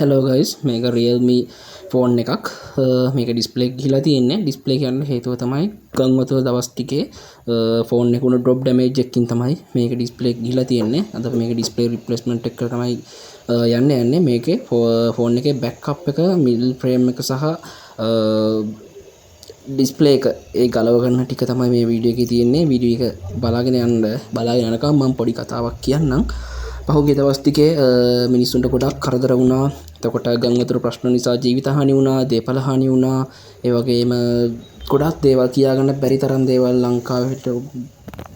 Hello guys, මේක Realme phone එකක්. මේක ඩිස්ප්ලේ ගිහිලා තියෙන්නේ. ඩිස්ප්ලේ කියන්න හේතුව තමයි ගම් වතුර දවස් ටිකේ ෆෝන් එක උණු ඩ්‍රොප් ඩැමේජ් එකකින් තමයි මේක ඩිස්ප්ලේ ගිහිලා තියෙන්නේ. අද මේක ඩිස්ප්ලේ රිප්ලේස්මන්ට් එක තමයි යන්නේ. මේකේ ෆෝන් එකේ බෑක්අප් එක, මිඩල් ෆ්‍රේම් එක සහ ඩිස්ප්ලේ එක ඒ ගලව ගන්න ටික තමයි මේ වීඩියෝ එකේ තියෙන්නේ. වීඩියෝ එක බලාගෙන යනකම් මම පොඩි කතාවක් කියන්නම්. පහුගිය දවස් ටිකේ මිනිස්සුන්ට ගොඩක් කරදර වුණා. එතකොට ගම් වතුර ප්‍රශ්න නිසා ජීවිත හානි වුණා, දේපල හානි වුණා. ඒ වගේම ගොඩක් දේවල් කියාගන්න බැරි තරම් දේවල් ලංකාවට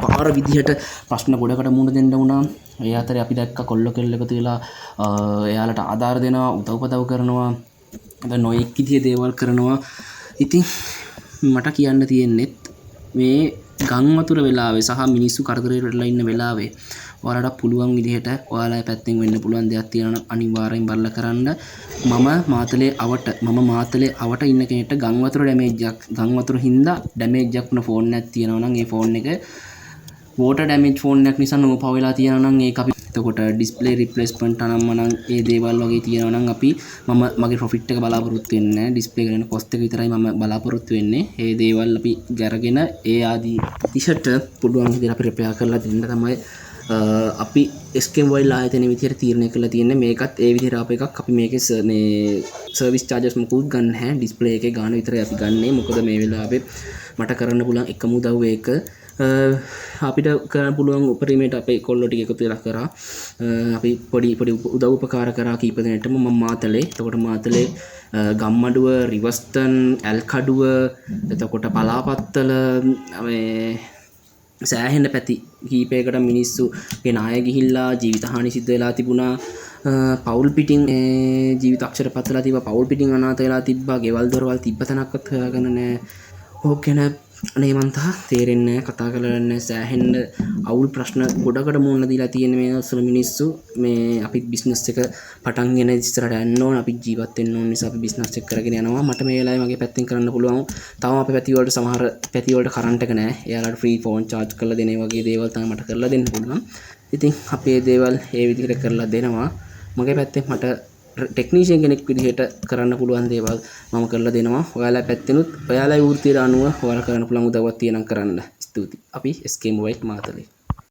පාර විදිහට ප්‍රශ්න ගොඩකට මුහුණ දෙන්න වුණා. ඒ අතරේ අපි දැක්ක කොල්ල කෙල්ල එකතු වෙලා එයාලට ආධාර දෙනවා, උදව්පදව් කරනවා, නොයෙක් විදිහේ දේවල් කරනවා. ඉතින් මට කියන්න තියෙන්නේ මේ ගම් වතුර වෙලාවේ සහ මිනිස්සු කරදරේ වෙලා ඉන්න වෙලාවේ ඔයාලට පුළුවන් විදිහට ඔයාලා පැත්තෙන් වෙන්න පුළුවන් දෙයක් තියෙනවා නම් අනිවාර්යෙන් බලලා කරන්න. මම මාතලේ අවට ඉන්න කෙනෙක්ට ගම් වතුර ගම් වතුර හින්දා ඩැමේජ් එකක් වුණ ෆෝන් එකක් තියෙනවා නම් ඒ ෆෝන් එක වෝටර් ඩැමේජ් ෆෝන් එකක් නිසා නෝපා වෙලා තියෙනවා නම් ඒක අපි එතකොට ඩිස්ප්ලේ රිප්ලේස්මන්ට් අනම්ම නම් ඒ දේවල් වගේ තියෙනවා නම් අපි මගේ ප්‍රොෆිට් එක බලාපොරොත්තු වෙන්නේ නැහැ. ඩිස්ප්ලේ කරන කොස්ට් එක විතරයි මම බලාපොරොත්තු වෙන්නේ. ඒ දේවල් අපි අරගෙන ඒ ආදී තිෂට් පුළුවන් විදිහට අපි රිපෙයාර් කරලා දෙන්න තමයි අපි SK Mobile ආයතනයේ විදිහට තීරණය කරලා තියෙන්නේ. මේකත් ඒ විදිහට ආපු එකක්. අපි මේකේ මේ සර්විස් චාර්ජස් මොකුත් ගන්න නැහැ. ඩිස්ප්ලේ එකේ ගාන විතරයි අපි ගන්නෙ. මොකද මේ වෙලාවේ මට කරන්න පුළුවන් එකම උදව්ව ඒක අපිට කරන්න පුළුවන් උපරිමයට අපේ කොල්ලෝ ටික එකතු වෙලා කරා. අපි පොඩි උදව් උපකාර කරා කීප දෙනෙක්ටම. මම මාතලේ. එතකොට මාතලේ ගම්මඩුව, රිවස්ටන්, ඇල්කඩුව, එතකොට පලාපත්තල මේ සෑහෙන පැති කීපයකට මිනිස්සුගේ ණය ගිහිල්ලා ජීවිත හානි සිද්ධ වෙලා තිබුණා. පවුල් පිටින් ජීවිතක්ෂර පතලා තිබ්බා. පවුල් පිටින් අනාථ වෙලා තිබ්බා. ගෙවල් දොරවල් තිබ්බ තැනක්වත් හොයාගන්න නැහැ. ඕක ගැන අනේ මන් තා තේරෙන්නේ නැහැ, කතා කරලා නැහැ. සෑහෙන අවුල් ප්‍රශ්න ගොඩකට මුහුණ දීලා තියෙන මේ අසල මිනිස්සු. මේ අපි බිස්නස් එක පටන් ගෙන ඉස්සරහට යන්න ඕන, අපි ජීවත් වෙන්න ඕන නිසා අපි බිස්නස් එක කරගෙන යනවා. මට මේ වෙලාවේ මගේ පැත්තෙන් කරන්න පුළුවන් තවම අපේ පැති වලට සමහර පැති වලට කරන්ට් එක නැහැ. එයාලට ෆ්‍රී ෆෝන් චාර්ජ් කරලා දෙන වගේ දේවල් තමයි මට කරලා දෙන්න පුළුවන්. ඉතින් අපේ දේවල් ඒ විදිහට කරලා දෙනවා. මගේ පැත්තෙන් මට ටෙක්නීෂියන් කෙනෙක් විදිහට කරන්න පුළුවන් දේවල් මම කරලා දෙනවා. ඔයාලා පැත්තෙනුත් ඔයාලා වෘත්තියට අනුව ඔයාලා කරන්න පුළුවන් උදව්වක් තියෙනම් කරන්න. ස්තුතියි. අපි SK Mobile මාතලේ.